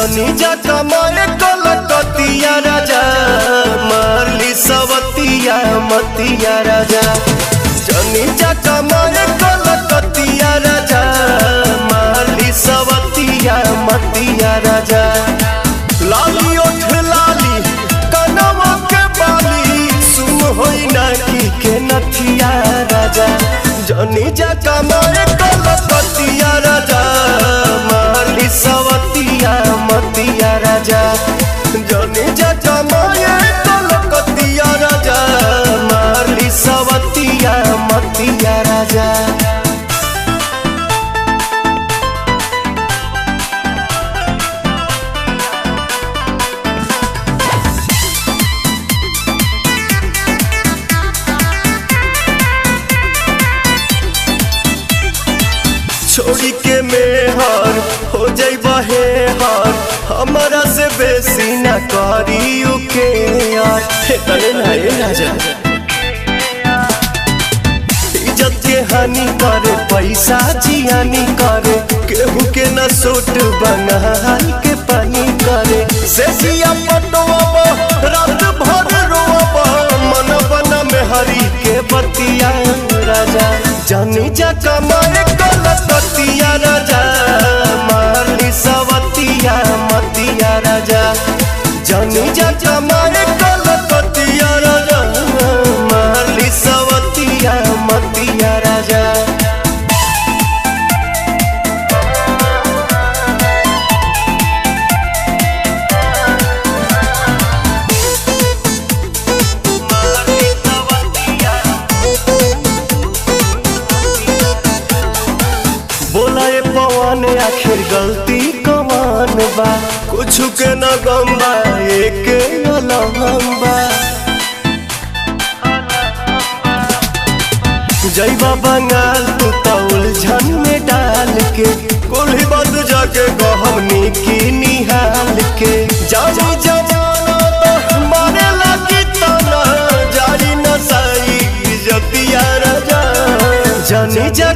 जनी जा कमाए कलकतिया राजा मारली सवतिया मतिया राजा जनी जा कमाए कलकतिया राजा मारली सवतिया मतिया राजा लाली ओठ लाली कनवा के बाली सुन होई ना के नथिया राजा जनी जा कमाए कलकतिया राजा मारली सवतिया मतिया राजा जनी जा कमाए कलकतिया राजा मारली सवतिया मतिया राजा। छोड़ी के मेहर हो जाइबा हे हर हमारा से बेसी ना करियो के यार तने ना ए राजा इज्जत के हानि करे पैसा जियानी करे केहू के ना सोट बंगाल के पानी करे सेसिया पटवा रात भर रोवा मन बना में हरी के बतिया राजा जनी जा कमाए कलकतिया राजा मारली सवतिया मतिया राजा जनी जा कमाए कलकतिया राजा मारली सवतिया मतिया राजा। बोला ये पवन आखिर गलती कमान बा कुछ के न गम्बा एक अलहम्बा जैबा बंगाल तू तो उलझन में डाल के कोल्ही बात जाके गहमनी की निहाल के जानी जमाना तो मारे लगी तना जारी नसाई जतिया राजा जनी जा